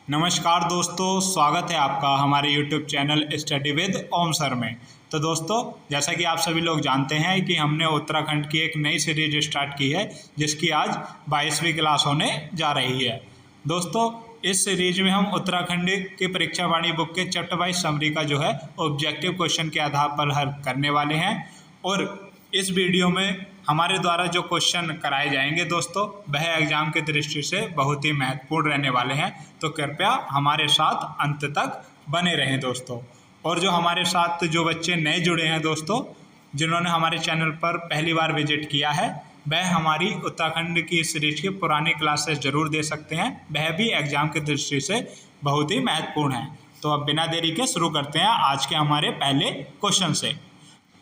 नमस्कार दोस्तों, स्वागत है आपका हमारे YouTube channel study with Om sir में। तो दोस्तों, जैसा कि आप सभी लोग जानते हैं कि हमने उत्तराखंड की एक नई सीरीज स्टार्ट की है जिसकी आज 22वीं क्लास होने जा रही है। दोस्तों, इस सीरीज में हम उत्तराखंड की परीक्षा वाणी बुक के चैप्टर वाइज समरी का जो है ऑब्जेक्टिव क्वेश्चन के आधार पर हल करने वाले हैं और इस वीडियो में हमारे द्वारा जो क्वेश्चन कराए जाएंगे दोस्तों वह एग्जाम की दृष्टि से बहुत ही महत्वपूर्ण रहने वाले हैं। तो कृपया हमारे साथ अंत तक बने रहें दोस्तों। और जो हमारे साथ जो बच्चे नए जुड़े हैं दोस्तों, जिन्होंने हमारे चैनल पर पहली बार विजिट किया है, वह हमारी उत्तराखंड की सीरीज की पुरानी क्लासेस जरूर दे सकते हैं। वह भी एग्जाम की दृष्टि से बहुत ही महत्वपूर्ण है। तो अब बिना देरी के शुरू करते हैं आज के हमारे पहले क्वेश्चन से।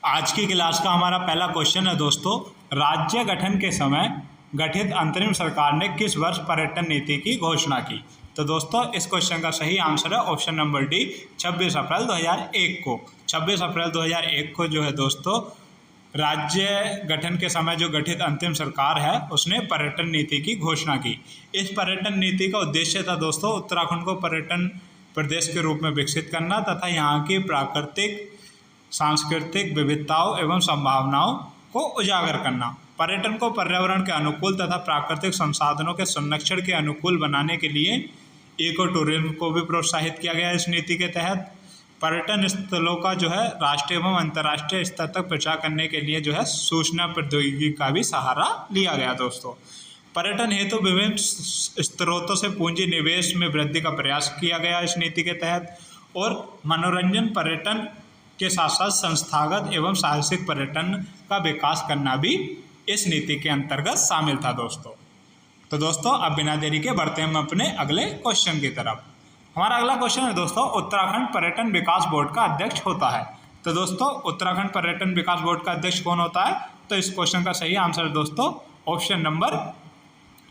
आज की क्लास का हमारा पहला क्वेश्चन है दोस्तों, राज्य गठन के समय गठित अंतरिम सरकार ने किस वर्ष पर्यटन नीति की घोषणा की? तो दोस्तों, इस क्वेश्चन का सही आंसर है ऑप्शन नंबर डी, 26 अप्रैल 2001 को। 26 अप्रैल 2001 को जो है दोस्तों, राज्य गठन के समय जो गठित अंतिम सरकार है उसने पर्यटन नीति की घोषणा की। इस पर्यटन नीति का उद्देश्य था दोस्तों उत्तराखंड को पर्यटन प्रदेश के रूप में विकसित करना तथा यहाँ की प्राकृतिक सांस्कृतिक विविधताओं एवं संभावनाओं को उजागर करना। पर्यटन को पर्यावरण के अनुकूल तथा प्राकृतिक संसाधनों के संरक्षण के अनुकूल बनाने के लिए इको टूरिज्म को भी प्रोत्साहित किया गया। इस नीति के तहत पर्यटन स्थलों का जो है राष्ट्रीय एवं अंतर्राष्ट्रीय स्तर तक प्रचार करने के लिए जो है सूचना प्रौद्योगिकी का भी सहारा लिया गया दोस्तों। पर्यटन हेतु विभिन्न स्रोतों से पूंजी निवेश में वृद्धि का प्रयास किया गया इस नीति के तहत। और मनोरंजन पर्यटन के साथ साथ संस्थागत एवं साहसिक पर्यटन का विकास करना भी इस नीति के अंतर्गत शामिल था दोस्तों। तो दोस्तों, अब बिना देरी के बढ़ते हैं हम अपने अगले क्वेश्चन की तरफ। हमारा अगला क्वेश्चन है दोस्तों, उत्तराखंड पर्यटन विकास बोर्ड का अध्यक्ष होता है। तो दोस्तों, उत्तराखंड पर्यटन विकास बोर्ड का अध्यक्ष कौन होता है? तो इस क्वेश्चन का सही आंसर है दोस्तों ऑप्शन नंबर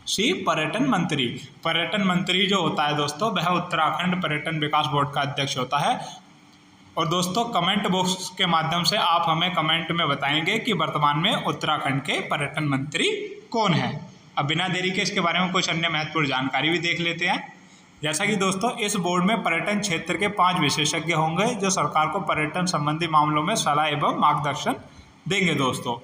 सी, पर्यटन मंत्री। पर्यटन मंत्री जो होता है दोस्तों वह उत्तराखंड पर्यटन विकास बोर्ड का अध्यक्ष होता है। और दोस्तों, कमेंट बॉक्स के माध्यम से आप हमें कमेंट में बताएंगे कि वर्तमान में उत्तराखंड के पर्यटन मंत्री कौन है। अब बिना देरी के इसके बारे में कुछ अन्य महत्वपूर्ण जानकारी भी देख लेते हैं। जैसा कि दोस्तों, इस बोर्ड में पर्यटन क्षेत्र के 5 विशेषज्ञ होंगे जो सरकार को पर्यटन संबंधी मामलों में सलाह एवं मार्गदर्शन देंगे दोस्तों।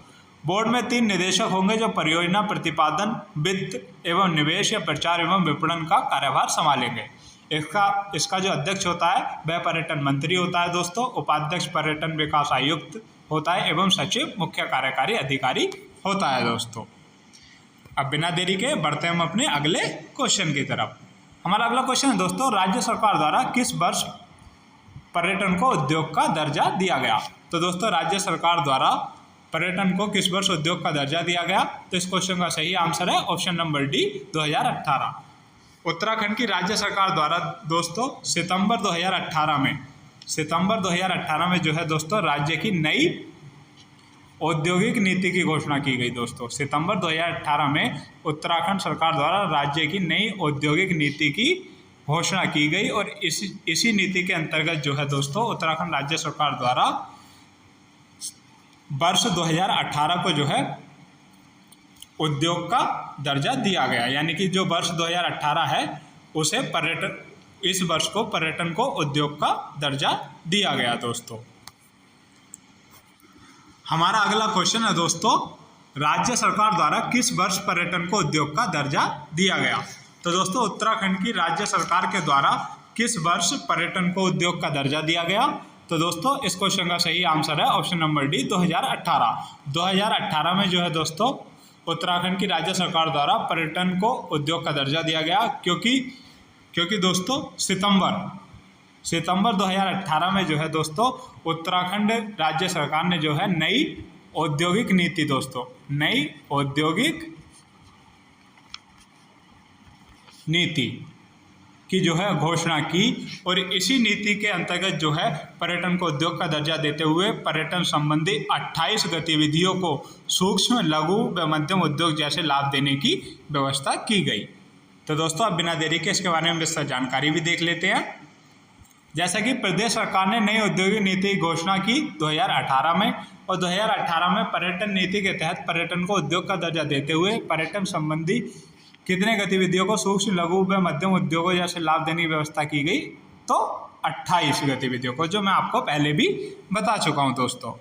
बोर्ड में 3 निदेशक होंगे जो परियोजना प्रतिपादन, वित्त एवं निवेश या प्रचार एवं विपणन का कार्यभार संभालेंगे। इसका जो अध्यक्ष होता है वह पर्यटन मंत्री होता है दोस्तों। उपाध्यक्ष पर्यटन विकास आयुक्त होता है एवं सचिव मुख्य कार्यकारी अधिकारी होता है दोस्तों। अब बिना देरी के बढ़ते हैं हम अपने अगले क्वेश्चन की तरफ। हमारा अगला क्वेश्चन है दोस्तों, राज्य सरकार द्वारा किस वर्ष पर्यटन को उद्योग का दर्जा दिया गया? तो दोस्तों, राज्य सरकार द्वारा पर्यटन को किस वर्ष उद्योग का दर्जा दिया गया? तो इस क्वेश्चन का सही आंसर है ऑप्शन नंबर डी, 2018। उत्तराखंड की राज्य सरकार द्वारा दोस्तों सितंबर 2018 में जो है दोस्तों राज्य की नई औद्योगिक नीति की घोषणा की गई दोस्तों। सितंबर 2018 में उत्तराखंड सरकार द्वारा राज्य की नई औद्योगिक नीति की घोषणा की गई और इसी नीति के अंतर्गत जो है दोस्तों उत्तराखंड राज्य सरकार द्वारा वर्ष 2018 को जो है उद्योग का दर्जा दिया गया। यानी कि जो वर्ष 2018 है उसे इस वर्ष को पर्यटन को उद्योग का दर्जा दिया गया दोस्तों। हमारा अगला क्वेश्चन है दोस्तों, राज्य सरकार द्वारा किस वर्ष पर्यटन को उद्योग का दर्जा दिया गया? तो दोस्तों, उत्तराखंड की राज्य सरकार के द्वारा किस वर्ष पर्यटन को उद्योग का दर्जा दिया गया? तो दोस्तों, इस क्वेश्चन का सही आंसर है ऑप्शन नंबर डी, 2018। 2018 में जो है दोस्तों उत्तराखंड की राज्य सरकार द्वारा पर्यटन को उद्योग का दर्जा दिया गया क्योंकि दोस्तों सितंबर 2018 में जो है दोस्तों उत्तराखंड राज्य सरकार ने जो है नई औद्योगिक नीति दोस्तों, नई औद्योगिक नीति की जो है घोषणा की और इसी नीति के अंतर्गत जो है पर्यटन को उद्योग का दर्जा देते हुए पर्यटन संबंधी 28 गतिविधियों को सूक्ष्म, लघु व मध्यम उद्योग जैसे लाभ देने की व्यवस्था की गई। तो दोस्तों, अब बिना देरी के इसके बारे में विस्तृत जानकारी भी देख लेते हैं। जैसा कि प्रदेश सरकार ने नई औद्योगिक नीति की घोषणा की 2018 में और 2018 में पर्यटन नीति के तहत पर्यटन को उद्योग का दर्जा देते हुए पर्यटन संबंधी कितने गतिविधियों को सूक्ष्म लघु व मध्यम उद्योगों जैसे लाभ देने की व्यवस्था की गई? तो 28 गतिविधियों को, जो मैं आपको पहले भी बता चुका हूं दोस्तों।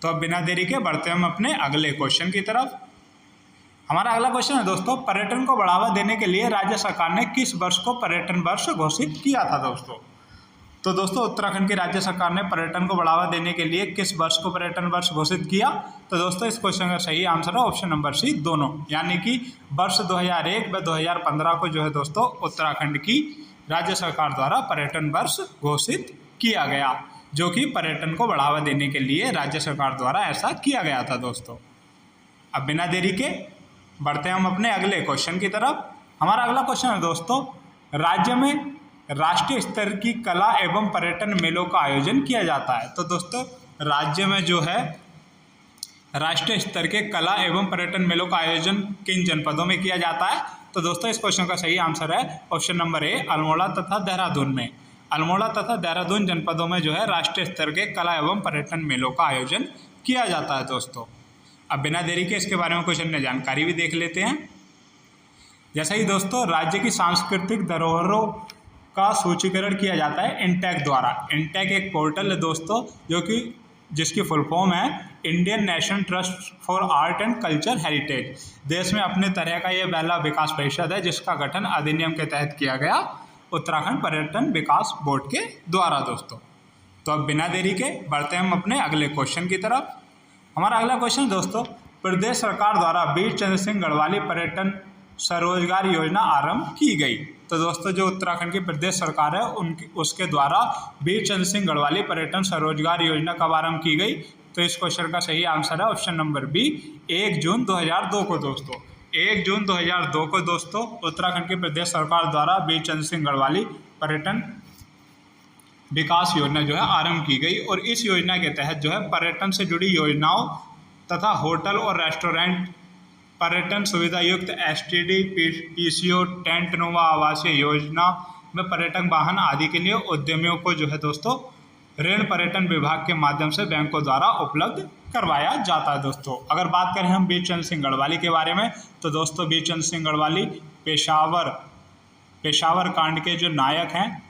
तो अब बिना देरी के बढ़ते हम अपने अगले क्वेश्चन की तरफ। हमारा अगला क्वेश्चन है दोस्तों, पर्यटन को बढ़ावा देने के लिए राज्य सरकार ने किस वर्ष को पर्यटन वर्ष घोषित किया था दोस्तों? तो दोस्तों उत्तराखंड की राज्य सरकार ने पर्यटन को बढ़ावा देने के लिए किस वर्ष को पर्यटन वर्ष घोषित किया? तो दोस्तों इस क्वेश्चन का सही आंसर है ऑप्शन नंबर सी, दोनों, यानी कि वर्ष 2001 व 2015 को जो है दोस्तों उत्तराखंड की राज्य सरकार द्वारा पर्यटन वर्ष घोषित किया गया, जो कि पर्यटन को बढ़ावा देने के लिए राज्य सरकार द्वारा ऐसा किया गया था दोस्तों। अब बिना देरी के बढ़ते हैं हम अपने अगले क्वेश्चन की तरफ। हमारा अगला क्वेश्चन है दोस्तों, राज्य में राष्ट्रीय स्तर की कला एवं पर्यटन मेलों का आयोजन किया जाता है। तो दोस्तों राज्य में जो है राष्ट्रीय स्तर के कला एवं पर्यटन मेलों का आयोजन किन जनपदों में किया जाता है? तो दोस्तों इस क्वेश्चन का सही आंसर है ऑप्शन नंबर ए, अल्मोड़ा तथा देहरादून में। अल्मोड़ा तथा देहरादून जनपदों में जो है राष्ट्रीय स्तर के कला एवं पर्यटन मेलों का आयोजन किया जाता है दोस्तों। अब बिना देरी के इसके बारे में कुछ अन्य जानकारी भी देख लेते हैं। जैसा कि दोस्तों राज्य की सांस्कृतिक धरोहरों का सूचीकरण किया जाता है इंटैक द्वारा। इंटैक एक पोर्टल है दोस्तों, जो कि जिसकी फुल फॉर्म है Indian national trust for art and culture heritage. देश में अपने तरह का ये पहला विकास परिषद है, जिसका गठन अधिनियम के तहत किया गया उत्तराखंड पर्यटन विकास बोर्ड के द्वारा दोस्तों। तो अब बिना देरी के बढ़ते हैं हम अपने अगले क्वेश्चन की तरफ। हमारा अगला क्वेश्चन दोस्तों, प्रदेश सरकार द्वारा वीर चंद्र सिंह गढ़वाली पर्यटन स्वरोजगार योजना आरंभ की गई। तो दोस्तों जो उत्तराखंड की प्रदेश सरकार है उसके द्वारा वीर चंद्र सिंह गढ़वाली पर्यटन स्वरोजगार योजना कब आरंभ की गई? तो इस क्वेश्चन का सही आंसर है ऑप्शन नंबर बी, 1 जून 2002 को दोस्तों। 1 जून 2002 को दोस्तों उत्तराखंड की प्रदेश सरकार द्वारा वीर चंद्र सिंह गढ़वाली पर्यटन विकास योजना जो है आरंभ की गई। और इस योजना के तहत जो है पर्यटन से जुड़ी योजनाओं तथा होटल और रेस्टोरेंट, पर्यटन सुविधा युक्त एसटीडी, पीसीओ, टेंट नुमा आवासीय योजना में पर्यटन वाहन आदि के लिए उद्यमियों को जो है दोस्तों ऋण पर्यटन विभाग के माध्यम से बैंकों द्वारा उपलब्ध करवाया जाता है दोस्तों। अगर बात करें हम वीर चंद्र सिंह गढ़वाली के बारे में, तो दोस्तों वीर चंद्र सिंह गढ़वाली पेशावर कांड के जो नायक हैं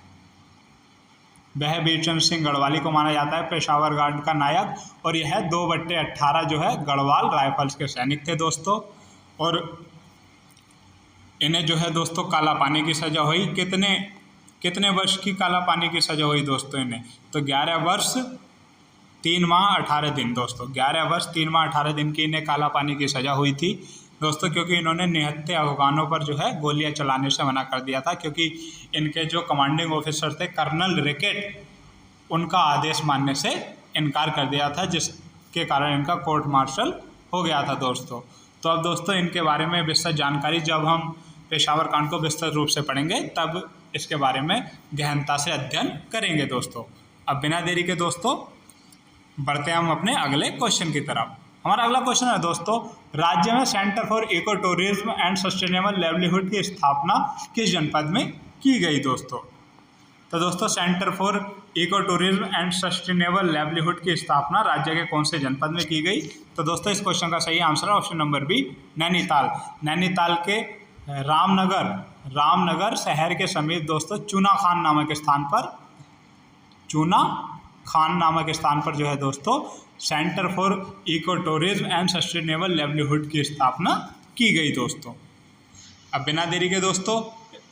वह वीर चंद्र सिंह गढ़वाली को माना जाता है पेशावर कांड का नायक। और यह 2/18 जो है गढ़वाल राइफल्स के सैनिक थे दोस्तों। और इन्हें जो है दोस्तों काला पानी की सजा हुई। कितने वर्ष की काला पानी की सजा हुई दोस्तों इन्हें? तो 11 वर्ष 3 माह 18 दिन दोस्तों। 11 वर्ष 3 माह 18 दिन की इन्हें काला पानी की सजा हुई थी दोस्तों, क्योंकि इन्होंने निहत्थे अफगानों पर जो है गोलियां चलाने से मना कर दिया था, क्योंकि इनके जो कमांडिंग ऑफिसर थे कर्नल रिकेट, उनका आदेश मानने से इनकार कर दिया था, जिसके कारण इनका कोर्ट मार्शल हो गया था दोस्तों। तो अब दोस्तों इनके बारे में विस्तृत जानकारी जब हम पेशावर कांड को विस्तृत रूप से पढ़ेंगे तब इसके बारे में गहनता से अध्ययन करेंगे दोस्तों। अब बिना देरी के दोस्तों बढ़ते हैं हम अपने अगले क्वेश्चन की तरफ। हमारा अगला क्वेश्चन है दोस्तों, राज्य में centre for eco tourism and sustainable livelihood की स्थापना किस जनपद में की गई दोस्तों? तो दोस्तों centre for eco tourism and sustainable livelihood की स्थापना राज्य के कौन से जनपद में की गई? तो दोस्तों इस क्वेश्चन का सही आंसर है option number B, Nainital. Nainital के रामनगर शहर के समीप दोस्तों चूना खान नामक स्थान पर जो है दोस्तों centre for eco tourism and sustainable livelihood की स्थापना की गई दोस्तों। अब बिना देरी के दोस्तों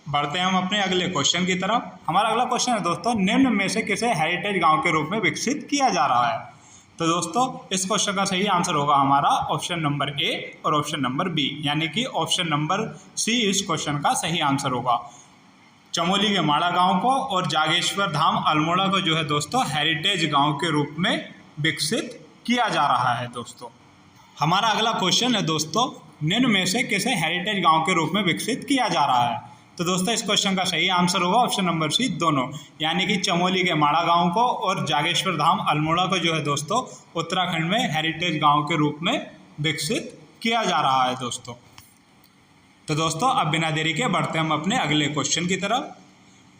बढ़ते हैं हम अपने अगले क्वेश्चन की तरफ। हमारा अगला क्वेश्चन है दोस्तों, निम्न में से किसे हेरिटेज गांव के रूप में विकसित किया जा रहा है? तो दोस्तों इस क्वेश्चन का सही आंसर होगा हमारा ऑप्शन नंबर ए और ऑप्शन नंबर बी, यानी कि ऑप्शन नंबर सी इस क्वेश्चन का सही आंसर होगा। चमोली के माड़ा गांव को और जागेश्वर धाम अल्मोड़ा को जो है दोस्तों हेरिटेज गांव के रूप में विकसित किया जा रहा है दोस्तों। हमारा अगला क्वेश्चन है दोस्तों, निम्न में से किसे हेरिटेज गांव के रूप में विकसित किया जा रहा है? तो दोस्तों इस क्वेश्चन का सही आंसर होगा ऑप्शन नंबर सी, दोनों, यानी कि चमोली के माड़ा गांव को और जागेश्वर धाम अल्मोड़ा को जो है दोस्तों उत्तराखंड में हेरिटेज गांव के रूप में विकसित किया जा रहा है दोस्तों। तो दोस्तों अब बिना देरी के बढ़ते हम अपने अगले क्वेश्चन की तरफ।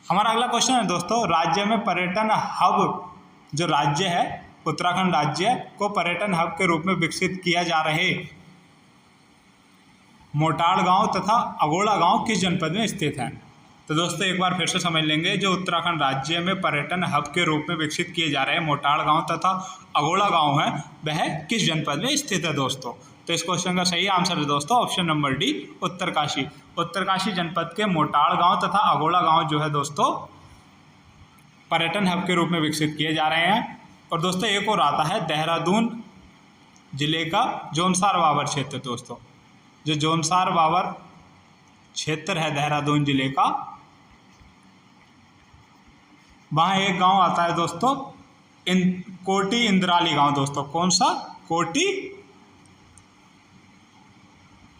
हमारा अगला क्वेश्चन है दोस्तों, राज्य में पर्यटन हब, जो राज्य है उत्तराखंड राज्य को पर्यटन हब के रूप में विकसित किया जा रहे मोटाड़ गांव तथा अगोड़ा गांव किस जनपद में स्थित है? तो दोस्तों एक बार फिर से समझ लेंगे, जो उत्तराखंड राज्य में पर्यटन हब के रूप में विकसित किए जा रहे हैं मोटाड़ गांव तथा अगोड़ा गांव है, वह किस जनपद में स्थित है दोस्तों? तो इस क्वेश्चन का सही आंसर है दोस्तों option number D, Uttarkashi. Uttarkashi जनपद के मोटाड़ गांव तथा अगोड़ा गांव जो है दोस्तों पर्यटन हब के रूप में विकसित किए जा रहे हैं। और दोस्तों एक और आता है देहरादून जिले का जोनसार बावर क्षेत्र दोस्तों। जो जोनसार बावर क्षेत्र है देहरादून जिले का, वहाँ एक गांव आता है दोस्तों कोटी इंद्राली गांव दोस्तों। कौन सा? कोटी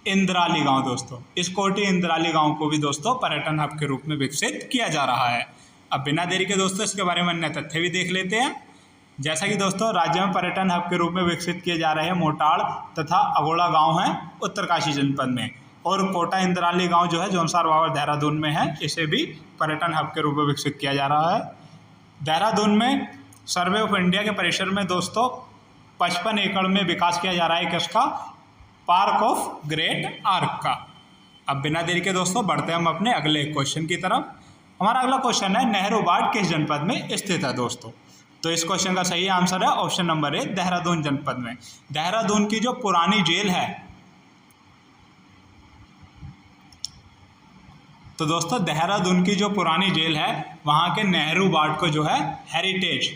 इंद्राली गांव दोस्तों। इस कोटी इंद्राली गांव को भी दोस्तों पर्यटन हब के रूप में विकसित किया जा रहा है। अब बिना देरी के दोस्तों इसके बारे में अन्य तथ्य भी देख लेते हैं। जैसा कि दोस्तों राज्य में पर्यटन हब के रूप में विकसित किए जा रहे हैं मोटाड़ तथा अगोड़ा गांव हैं उत्तरकाशी जनपद में, और कोटा इंद्राली गांव जो है जोनसार बावर देहरादून में है, इसे भी पर्यटन हब के रूप में विकसित किया जा रहा है। देहरादून में सर्वे ऑफ इंडिया के परिसर में दोस्तों 55 एकड़ में विकास किया जा रहा है किसका? पार्क ऑफ ग्रेट आर्क का। अब बिना देरी के दोस्तों बढ़ते हैं हम अपने अगले क्वेश्चन की तरफ। हमारा अगला क्वेश्चन है नेहरू बाग किस जनपद में स्थित है दोस्तों? तो इस क्वेश्चन का सही आंसर है ऑप्शन नंबर ए, देहरादून जनपद में। देहरादून की जो पुरानी जेल है तो दोस्तों देहरादून की जो पुरानी जेल है वहां के नेहरू बाग को जो है हेरिटेज,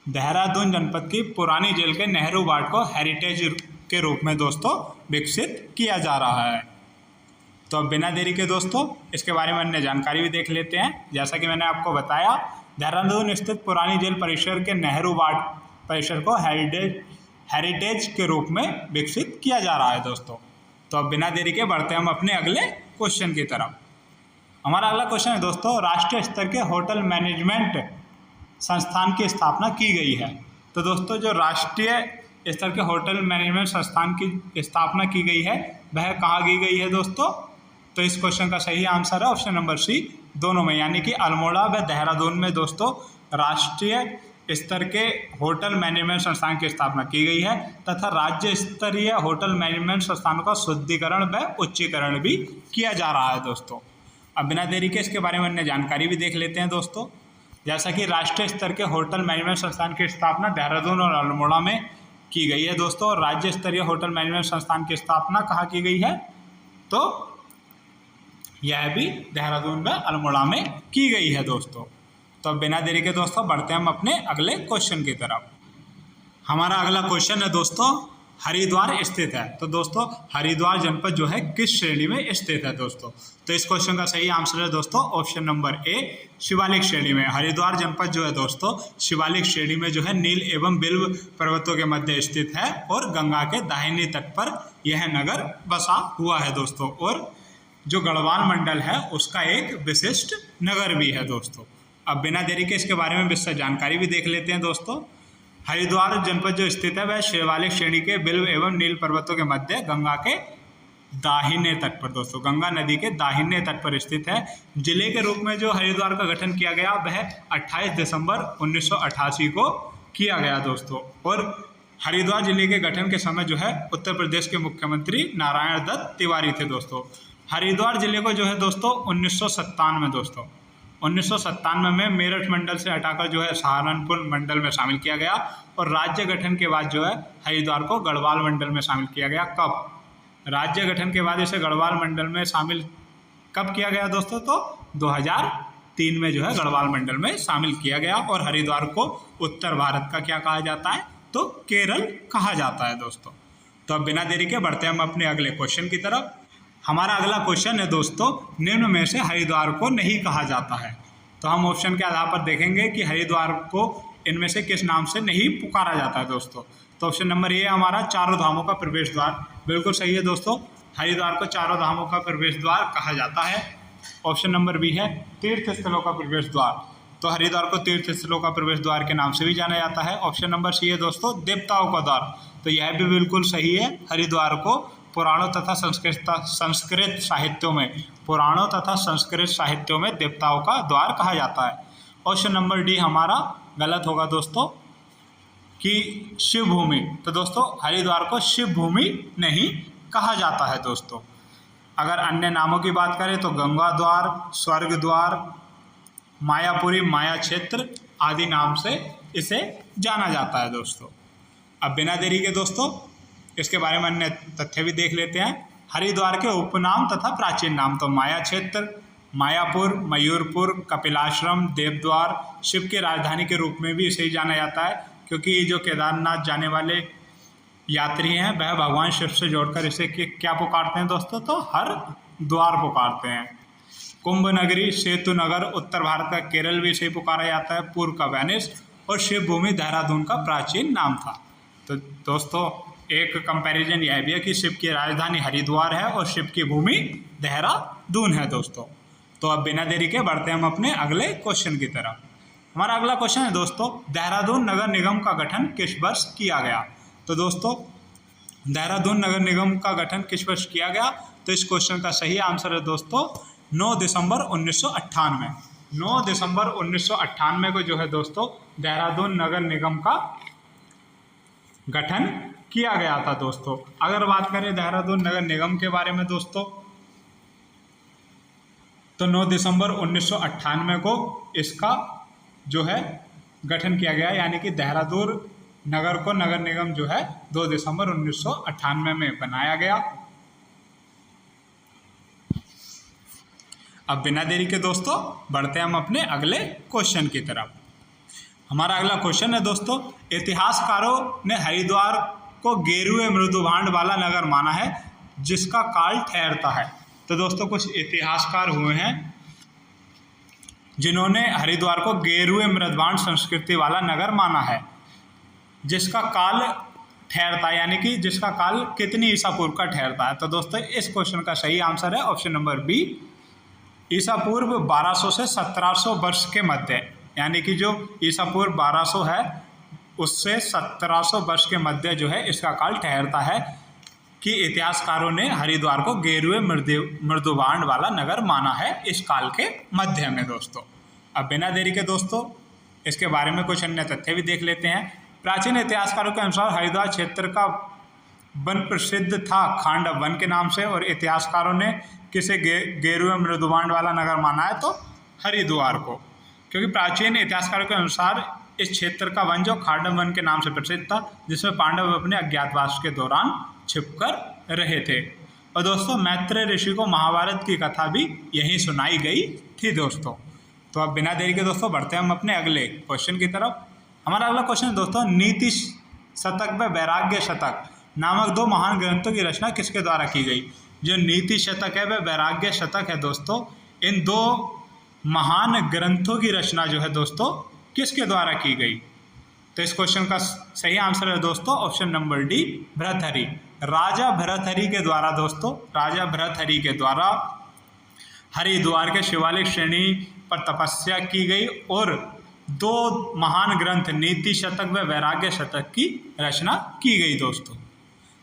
देहरादून जनपद की पुरानी जेल के नेहरू बाग को हेरिटेज के रूप में दोस्तों विकसित किया जा रहा है। तो अब बिना देरी के दोस्तों इसके बारे में अन्य जानकारी भी देख लेते हैं। जैसा कि मैंने आपको बताया, देहरादून स्थित पुरानी जेल परिसर के नेहरू बाग परिसर को हेरिटेज के रूप में विकसित किया जा रहा है दोस्तों। तो अब बिना देरी के बढ़ते हैं हम अपने अगले क्वेश्चन की तरफ। हमारा अगला क्वेश्चन है दोस्तों राष्ट्रीय स्तर के होटल मैनेजमेंट संस्थान की स्थापना की गई है। तो दोस्तों जो राष्ट्रीय स्तर के होटल मैनेजमेंट संस्थान की स्थापना की गई है वह कहाँ की गई है दोस्तों? तो इस क्वेश्चन का सही आंसर है ऑप्शन नंबर सी, दोनों में, यानी कि अल्मोड़ा व देहरादून में दोस्तों राष्ट्रीय स्तर के होटल मैनेजमेंट संस्थान की स्थापना की गई है तथा राज्य स्तरीय होटल मैनेजमेंट संस्थानों का शुद्धिकरण व उच्चीकरण भी किया जा रहा है दोस्तों। अब बिना देरी के इसके बारे में अन्य जानकारी भी देख लेते हैं दोस्तों। जैसा कि राष्ट्रीय स्तर के होटल मैनेजमेंट संस्थान की स्थापना देहरादून और अल्मोड़ा में की गई है दोस्तों, और राज्य स्तरीय होटल मैनेजमेंट संस्थान की स्थापना कहाँ की गई है? तो यह भी देहरादून व अल्मोड़ा में की गई है दोस्तों। तो अब बिना देरी के दोस्तों बढ़ते हैं हम अपने अगले क्वेश्चन की तरफ। हमारा अगला क्वेश्चन है दोस्तों हरिद्वार स्थित है। तो दोस्तों हरिद्वार जनपद जो है किस श्रेणी में स्थित है दोस्तों? तो इस क्वेश्चन का सही आंसर है दोस्तों ऑप्शन नंबर ए, शिवालिक श्रेणी में। हरिद्वार जनपद जो है दोस्तों शिवालिक श्रेणी में जो है नील एवं बिल्व पर्वतों के मध्य स्थित है और गंगा के दाहिने तट पर यह नगर बसा हुआ है दोस्तों, और जो गढ़वाल मंडल है उसका एक विशिष्ट नगर भी है दोस्तों। अब बिना देरी के इसके बारे में विस्तृत जानकारी भी देख लेते हैं दोस्तों। हरिद्वार जनपद जो स्थित है वह शिवालिक श्रेणी के बिल्व एवं नील पर्वतों के मध्य गंगा के दाहिने तट पर दोस्तों, गंगा नदी के दाहिने तट पर स्थित है। जिले के रूप में जो हरिद्वार का गठन किया गया वह 28 दिसंबर 1988 को किया गया दोस्तों, और हरिद्वार जिले के गठन के समय जो है उत्तर प्रदेश के मुख्यमंत्री नारायण दत्त तिवारी थे दोस्तों। हरिद्वार जिले को जो है दोस्तों 1997 में मेरठ मंडल से हटाकर जो है सहारनपुर मंडल में शामिल किया गया, और राज्य गठन के बाद जो है हरिद्वार को गढ़वाल मंडल में शामिल किया गया। कब? राज्य गठन के बाद इसे गढ़वाल मंडल में शामिल कब किया गया दोस्तों? तो 2003 में जो है गढ़वाल मंडल में शामिल किया गया, और हरिद्वार को उत्तर भारत का क्या कहा जाता है? तो केरल कहा जाता है दोस्तों। तो अब बिना देरी के बढ़ते हैं हम अपने अगले क्वेश्चन की तरफ। हमारा अगला क्वेश्चन है दोस्तों निम्न में से हरिद्वार को नहीं कहा जाता है। तो हम ऑप्शन के आधार पर देखेंगे कि हरिद्वार को इनमें से किस नाम से नहीं पुकारा जाता है दोस्तों। तो ऑप्शन नंबर ए हमारा चारों धामों का प्रवेश द्वार, बिल्कुल सही है दोस्तों। हरिद्वार को चारों धामों का प्रवेश द्वार कहा जाता है। ऑप्शन नंबर बी है तीर्थ स्थलों का प्रवेश द्वार, तो हरिद्वार को तीर्थ स्थलों का प्रवेश द्वार के नाम से भी जाना जाता है। ऑप्शन नंबर सी है दोस्तों देवताओं का द्वार, तो यह भी बिल्कुल सही है। हरिद्वार को पुराणों तथा संस्कृत साहित्यों में देवताओं का द्वार कहा जाता है। ऑप्शन नंबर डी हमारा गलत होगा दोस्तों, कि शिव भूमि, तो दोस्तों हरिद्वार को शिव भूमि नहीं कहा जाता है दोस्तों। अगर अन्य नामों की बात करें तो गंगा द्वार, स्वर्ग द्वार, मायापुरी, माया क्षेत्र आदि नाम से इसे जाना जाता है दोस्तों। अब बिना देरी के दोस्तों इसके बारे में अन्य तथ्य भी देख लेते हैं। हरिद्वार के उपनाम तथा प्राचीन नाम तो माया क्षेत्र, मायापुर, मयूरपुर, कपिलाश्रम, देवद्वार, शिव की राजधानी के रूप में भी इसे ही जाना जाता है, क्योंकि जो केदारनाथ जाने वाले यात्री हैं वह भगवान शिव से जोड़कर इसे क्या पुकारते हैं दोस्तों, तो हर द्वार पुकारते हैं। कुंभ नगरी, सेतु नगर, उत्तर भारत का केरल भी इसे पुकारा जाता है, पूर्व का वेनिस, और शिव भूमि देहरादून का प्राचीन नाम था। तो दोस्तों एक कंपैरिजन यह भी है कि शिव की राजधानी हरिद्वार है और शिव की भूमि देहरादून है दोस्तों। तो अब बिना देरी के बढ़ते हैं हम अपने अगले क्वेश्चन की तरफ। हमारा अगला क्वेश्चन है दोस्तों, देहरादून नगर निगम का गठन किस वर्ष किया गया। तो दोस्तों देहरादून नगर निगम का गठन किस वर्ष किया गया, तो इस क्वेश्चन का सही आंसर है दोस्तों 9 दिसंबर 1998। 9 दिसंबर 1998 को जो है दोस्तों देहरादून नगर निगम का गठन किया गया था दोस्तों। अगर बात करें देहरादून नगर निगम के बारे में दोस्तों, तो 9 दिसंबर 1998 को इसका जो है गठन किया गया, यानी कि देहरादून नगर को नगर निगम जो है 2 दिसंबर 1998 में बनाया गया। अब बिना देरी के दोस्तों बढ़ते हैं हम अपने अगले क्वेश्चन की तरफ। हमारा अगला क्वेश्चन है दोस्तों, इतिहासकारों ने हरिद्वार को गेरुए मृदुभांड वाला नगर माना है जिसका काल ठहरता है। तो दोस्तों कुछ इतिहासकार हुए हैं जिन्होंने हरिद्वार को गेरुए मृदुभांड संस्कृति वाला नगर माना है जिसका काल ठहरता है, यानी कि जिसका काल कितनी ईसा पूर्व का ठहरता है। तो दोस्तों इस क्वेश्चन का सही आंसर है ऑप्शन नंबर बी, ईसा पूर्व 1200 से 1700 वर्ष के मध्य, यानी कि जो ईसा पूर्व 1200 है उससे 1700 वर्ष के मध्य जो है इसका काल ठहरता है, कि इतिहासकारों ने हरिद्वार को गेरुए मृदुभांड वाला नगर माना है इस काल के मध्य में दोस्तों। अब बिना देरी के दोस्तों इसके बारे में कुछ अन्य तथ्य भी देख लेते हैं। प्राचीन इतिहासकारों के अनुसार हरिद्वार क्षेत्र का वन प्रसिद्ध था खांडव वन के नाम से, और इतिहासकारों ने किसे गेरुए मृदुभांड वाला नगर माना है, तो हरिद्वार को, क्योंकि प्राचीन इतिहासकारों के अनुसार इस क्षेत्र का वन जो खांडव वन के नाम से प्रसिद्ध था, जिसमें पांडव अपने अज्ञातवास के दौरान छिपकर रहे थे। और दोस्तों मैत्रेय ऋषि को महाभारत की कथा भी यहीं सुनाई गई थी दोस्तों। तो अब बिना देरी के दोस्तों बढ़ते हैं हम अपने अगले क्वेश्चन की तरफ। हमारा अगला क्वेश्चन है दोस्तों, नीति शतक व वैराग्य शतक नामक 2 महान ग्रंथों की रचना किसके द्वारा की गई। जो नीति शतक है वह वैराग्य शतक है दोस्तों, इन 2 महान ग्रंथों की रचना जो है दोस्तों किसके द्वारा की गई। तो इस क्वेश्चन का सही आंसर है दोस्तों ऑप्शन नंबर डी, भर्तृहरि। राजा भर्तृहरि के द्वारा दोस्तों, राजा भर्तृहरि के द्वारा हरिद्वार के शिवालिक श्रेणी पर तपस्या की गई और 2 महान ग्रंथ नीति शतक व वैराग्य शतक की रचना की गई दोस्तों।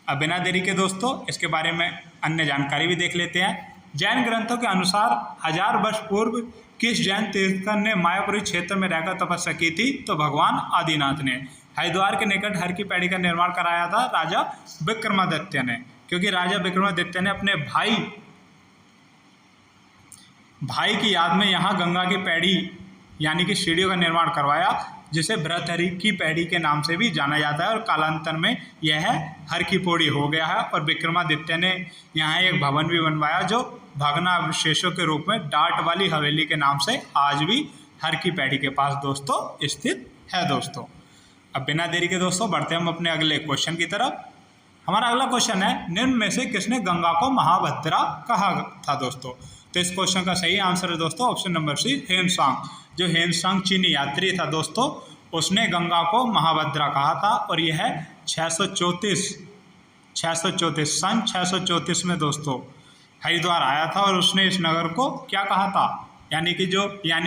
अब बिना देरी के दोस्तों इसके बारे में अन्य जानकारी भी देख लेते हैं। जैन ग्रंथों के अनुसार 1000 वर्ष पूर्व किस जैन तीर्थंकर ने मायापुरी क्षेत्र में रहकर तपस्या की थी, तो भगवान आदिनाथ ने। हरिद्वार के निकट हर की पैड़ी का निर्माण कराया था राजा विक्रमादित्य ने, क्योंकि राजा विक्रमादित्य ने अपने भाई की याद में यहाँ गंगा की पैड़ी यानी कि सीढ़ियों का निर्माण करवाया, जिसे भर्तृहरि की पैड़ी के नाम से भी जाना जाता है, और कालांतर में यह हर की पौड़ी हो गया है। और विक्रमादित्य ने यहाँ एक भवन भी बनवाया जो भग्नावशेषों के रूप में डाट वाली हवेली के नाम से आज भी हर की पैड़ी के पास दोस्तों स्थित है दोस्तों। अब बिना देरी के दोस्तों बढ़ते हैं हम अपने अगले क्वेश्चन की तरफ। हमारा अगला क्वेश्चन है, निम्न में से किसने गंगा को महाभद्रा कहा था दोस्तों। तो इस क्वेश्चन का सही आंसर है दोस्तों ऑप्शन नंबर सी, हेनसांग। जो हेनसांग चीनी यात्री था दोस्तों उसने गंगा को महाभद्रा कहा था, और यह 634 सन 634 में दोस्तों हरिद्वार आया था, और उसने इस नगर को क्या कहा था, यानी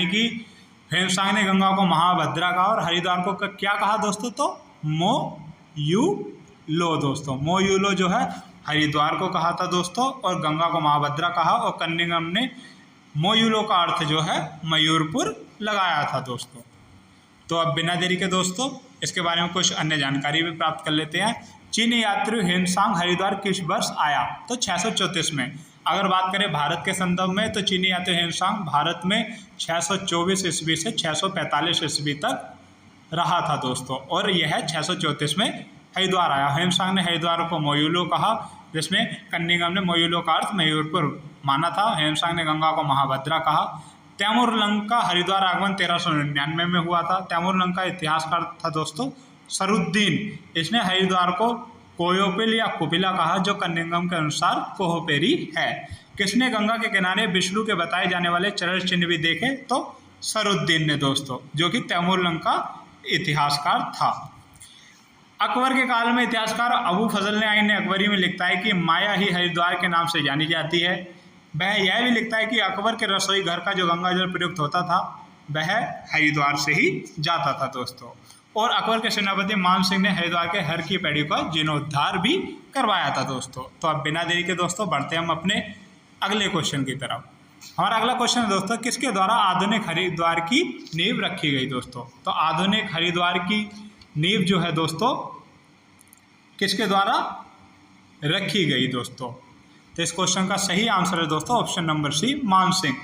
कि हेनसांग ने गंगा को महाभद्रा कहा और हरिद्वार को क्या कहा दोस्तों, तो मोयुलो दोस्तों। मोयुलो जो है हरिद्वार को कहा था दोस्तों, और गंगा को महाभद्रा कहा, और कन्निंगम ने मोयुलो का अर्थ जो है मयूरपुर लगाया था दोस्तों। तो अब बिना देरी के दोस्तों इसके बारे में कुछ अन्य जानकारी भी प्राप्त कर लेते हैं। चीनी यात्री ह्वेनसांग हरिद्वार किस वर्ष आया? तो 634 में। अगर बात करें भारत के संदर्भ में तो चीनी यात्री ह्वेनसांग भारत में 624 ईस्वी से 645 ईस्वी तक रहा था दोस्तों, और यह 634 में हरिद्वार आया। ह्वेनसांग ने हरिद्वार को मोयुलो कहा, जिसमें कन्निंगम ने मोयुलो का अर्थ मयूरपुर माना था। ह्वेनसांग ने गंगा को महाभद्रा कहा। तैमूर लंग का हरिद्वार आगमन 1399 में हुआ था। तैमूर लंग का इतिहासकार था दोस्तों सरुद्दीन। इसने हरिद्वार को कोयोपिल या कुपिला कहा, जो कन्निंगम के अनुसार कोहोपेरी है। किसने गंगा के किनारे विष्णु के बताए जाने वाले चरण चिन्ह भी देखे? तो सरुद्दीन ने दोस्तों, जो कि तैमूर लंग का इतिहासकार था। अकबर के काल में इतिहासकार अबू फजल ने आईन अकबरी में लिखता है कि माया ही हरिद्वार के नाम से जानी जाती है। वह यह भी लिखता है कि अकबर के रसोई घर का जो गंगा जल प्रयुक्त होता था वह हरिद्वार से ही जाता था दोस्तों। और अकबर के सेनापति मान सिंह ने हरिद्वार के हर की पैड़ी का जीर्णोद्धार भी करवाया था दोस्तों। तो अब बिना देरी के दोस्तों बढ़ते हम अपने अगले क्वेश्चन की तरफ। हमारा अगला क्वेश्चन है दोस्तों, किसके द्वारा आधुनिक हरिद्वार की नींव रखी गई दोस्तों? तो आधुनिक हरिद्वार की नींव जो है दोस्तों किसके द्वारा रखी गई दोस्तों? तो इस क्वेश्चन का सही आंसर है दोस्तों ऑप्शन नंबर सी, मान सिंह।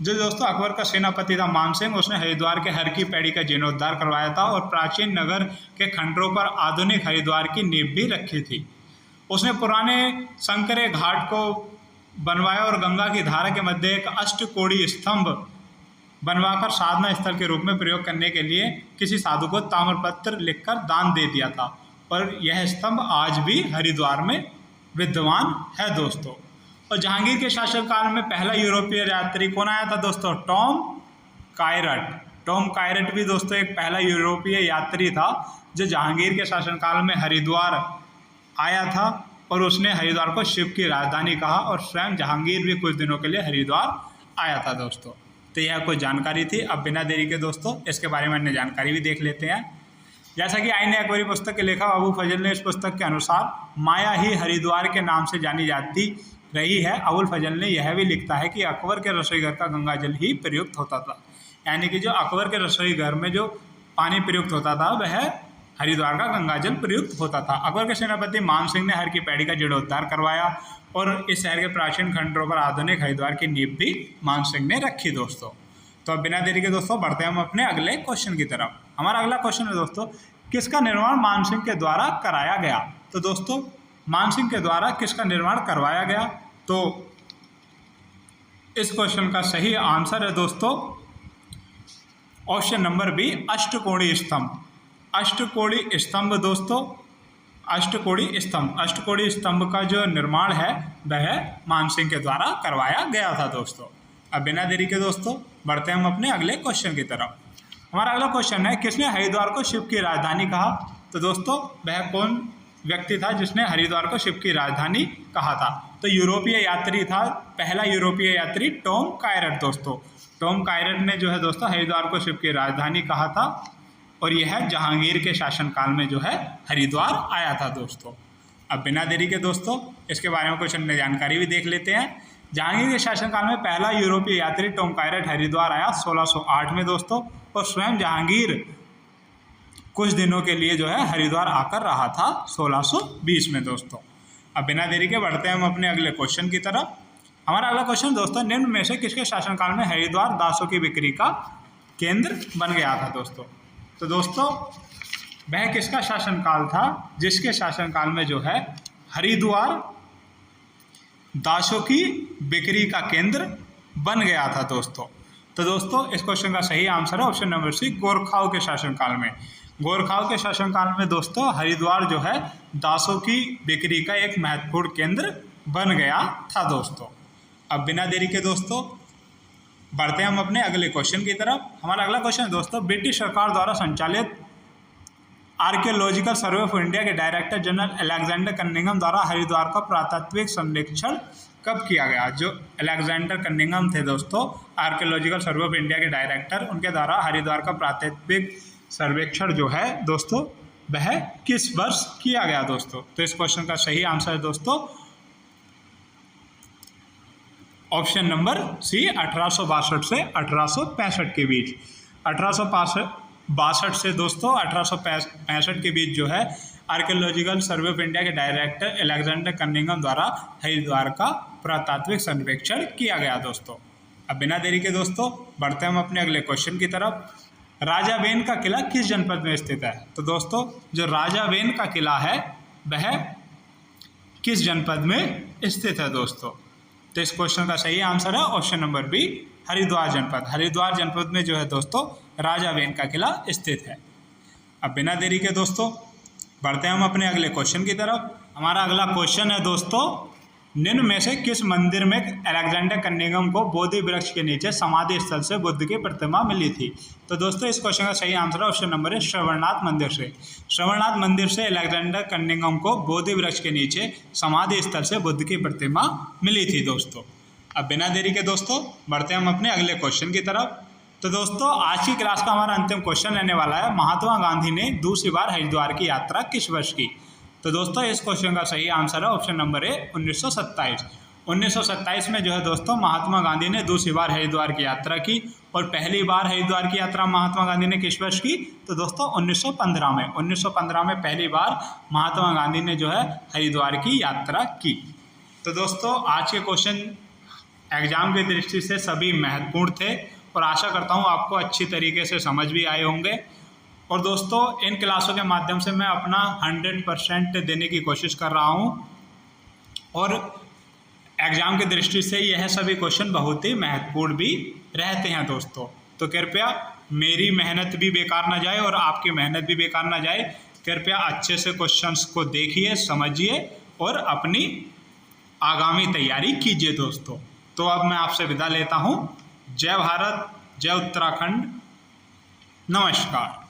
जो दोस्तों अकबर का सेनापति था मान सिंह, उसने हरिद्वार के हर की पैड़ी का जीर्णोद्धार करवाया था और प्राचीन नगर के खंडरों पर आधुनिक हरिद्वार की नींव भी रखी थी। उसने पुराने संकरे घाट को बनवाया और गंगा की धारा के मध्य एक अष्टकोणीय स्तंभ बनवाकर साधना स्थल के रूप में प्रयोग करने के लिए किसी साधु को ताम्रपत्र लिखकर दान दे दिया था, और यह स्तंभ आज भी हरिद्वार में विद्यमान है दोस्तों। और जहांगीर के शासनकाल में पहला यूरोपीय यात्री कौन आया था दोस्तों? टॉम कायरट। टॉम कायरट भी दोस्तों एक पहला यूरोपीय यात्री था जो जहांगीर के शासनकाल में हरिद्वार आया था, और उसने हरिद्वार को शिव की राजधानी कहा, और स्वयं जहांगीर भी कुछ दिनों के लिए हरिद्वार आया था दोस्तों। तो यह कुछ जानकारी थी। अब बिना देरी के दोस्तों इसके बारे में अन्य जानकारी भी देख लेते हैं। जैसा कि आईन अकबरी पुस्तक के लेखक अबू फजल ने इस पुस्तक के अनुसार माया ही हरिद्वार के नाम से जानी जाती रही है। अबुल फजल ने यह भी लिखता है कि अकबर के रसोई घर का गंगा जल ही प्रयुक्त होता था, यानी कि जो अकबर के रसोई घर में जो पानी प्रयुक्त होता था वह हरिद्वार का गंगा जल प्रयुक्त होता था। अकबर के सेनापति मान सिंह ने हर की पैड़ी का जीर्णोद्धार करवाया और इस शहर के प्राचीन खंडरों पर आधुनिक हरिद्वार की नींव भी मान सिंह ने रखी दोस्तों। तो अब बिना देरी के दोस्तों बढ़ते हैं हम अपने अगले क्वेश्चन की तरफ। हमारा अगला क्वेश्चन है दोस्तों, किसका निर्माण मान सिंह के द्वारा कराया गया? तो दोस्तों मान सिंह के द्वारा किसका निर्माण करवाया गया? तो इस क्वेश्चन का सही आंसर है दोस्तों ऑप्शन नंबर बी, अष्टकोणीय स्तंभ। अष्टकोणीय स्तंभ दोस्तों, अष्टकोणीय स्तंभ, अष्टकोणीय स्तंभ का जो निर्माण है वह मान सिंह के द्वारा करवाया गया था दोस्तों। अब बिना देरी के दोस्तों बढ़ते हैं हम अपने अगले क्वेश्चन की तरफ। हमारा अगला क्वेश्चन है, किसने हरिद्वार को शिव की राजधानी कहा? तो दोस्तों वह कौन व्यक्ति था जिसने हरिद्वार को शिव की राजधानी कहा था? तो यूरोपीय यात्री था, पहला यूरोपीय यात्री टॉम कायरट दोस्तों। टॉम कायरट ने जो है दोस्तों हरिद्वार को शिव की राजधानी कहा था, और यह जहांगीर के शासनकाल में जो है हरिद्वार आया था दोस्तों। अब बिना देरी के दोस्तों इसके बारे में कुछ अन्य जानकारी भी देख लेते हैं। जहांगीर के शासनकाल में पहला यूरोपीय यात्री टॉम कायरट हरिद्वार आया 1608 में दोस्तों, और स्वयं जहांगीर कुछ दिनों के लिए जो है हरिद्वार आकर रहा था 1620 में दोस्तों। अब बिना देरी के बढ़ते हैं हम अपने अगले क्वेश्चन की तरफ। हमारा अगला क्वेश्चन दोस्तों, निम्न में से किसके शासनकाल में हरिद्वार दासों की बिक्री का केंद्र बन गया था दोस्तों? तो दोस्तों वह किसका शासनकाल था जिसके शासनकाल में जो है हरिद्वार दासों की बिक्री का केंद्र बन गया था दोस्तों? तो दोस्तों इस क्वेश्चन का सही आंसर है ऑप्शन नंबर सी, गोरखाओं के शासनकाल में। गोरखाओं के शासनकाल में दोस्तों हरिद्वार जो है दासों की बिक्री का एक महत्वपूर्ण केंद्र बन गया था दोस्तों। अब बिना देरी के दोस्तों बढ़ते हैं हम अपने अगले क्वेश्चन की तरफ। हमारा अगला क्वेश्चन है दोस्तों, ब्रिटिश सरकार द्वारा संचालित आर्कियोलॉजिकल सर्वे ऑफ इंडिया के डायरेक्टर जनरल अलेक्जेंडर कनिंघम द्वारा हरिद्वार का पुरातात्विक सर्वेक्षण कब किया गया? जो अलेक्जेंडर कनिंघम थे दोस्तों आर्कियोलॉजिकल सर्वे ऑफ इंडिया के डायरेक्टर, उनके द्वारा हरिद्वार का पुरातात्विक सर्वेक्षण जो है दोस्तों वह किस वर्ष किया गया दोस्तों? तो इस क्वेश्चन का सही आंसर है दोस्तों ऑप्शन नंबर सी, 1862 से 1865 के बीच। 1862 से दोस्तों 1865 के बीच जो है आर्कियोलॉजिकल सर्वे ऑफ इंडिया के डायरेक्टर अलेक्जेंडर कनिंघम द्वारा हरिद्वार का पुरातात्विक सर्वेक्षण किया गया दोस्तों। अब बिना देरी के दोस्तों बढ़ते हम अपने अगले क्वेश्चन की तरफ। राजावेन का किला किस जनपद में स्थित है? तो दोस्तों जो राजावेन का किला है वह किस जनपद में स्थित है दोस्तों? तो इस क्वेश्चन का सही आंसर है ऑप्शन नंबर बी, हरिद्वार जनपद। हरिद्वार जनपद में जो है दोस्तों राजावेन का किला स्थित है। अब बिना देरी के दोस्तों बढ़ते हैं हम अपने अगले क्वेश्चन की तरफ। हमारा अगला क्वेश्चन है दोस्तों, निम्न में से किस मंदिर में अलेक्जेंडर कनिंघम को बोधि वृक्ष के नीचे समाधि स्थल से बुद्ध की प्रतिमा मिली थी? तो दोस्तों इस क्वेश्चन का सही आंसर है ऑप्शन नंबर है श्रवणनाथ मंदिर से। श्रवणनाथ मंदिर से अलेक्जेंडर कनिंघम को बोधि वृक्ष के नीचे समाधि स्थल से बुद्ध की प्रतिमा मिली थी दोस्तों। अब बिना देरी के दोस्तों बढ़ते हैं हम अपने अगले क्वेश्चन की तरफ। तो दोस्तों आज की क्लास का हमारा अंतिम क्वेश्चन रहने वाला है, महात्मा गांधी ने दूसरी बार हरिद्वार की यात्रा किस वर्ष की? तो दोस्तों इस क्वेश्चन का सही आंसर है ऑप्शन नंबर ए 1927। 1927 में जो है दोस्तों महात्मा गांधी ने दूसरी बार हरिद्वार की यात्रा की। और पहली बार हरिद्वार की यात्रा महात्मा गांधी ने किस वर्ष की? तो दोस्तों 1915 में। 1915 में पहली बार महात्मा गांधी ने जो है हरिद्वार की यात्रा की। तो दोस्तों आज के क्वेश्चन एग्जाम की दृष्टि से सभी महत्वपूर्ण थे और आशा करता हूँ आपको अच्छी तरीके से समझ भी आए होंगे। और दोस्तों इन क्लासों के माध्यम से मैं अपना 100% देने की कोशिश कर रहा हूँ और एग्ज़ाम की दृष्टि से यह सभी क्वेश्चन बहुत ही महत्वपूर्ण भी रहते हैं दोस्तों। तो कृपया मेरी मेहनत भी बेकार ना जाए और आपकी मेहनत भी बेकार ना जाए। कृपया अच्छे से क्वेश्चंस को देखिए, समझिए और अपनी आगामी तैयारी कीजिए दोस्तों। तो अब मैं आपसे विदा लेता हूँ। जय भारत, जय उत्तराखंड, नमस्कार।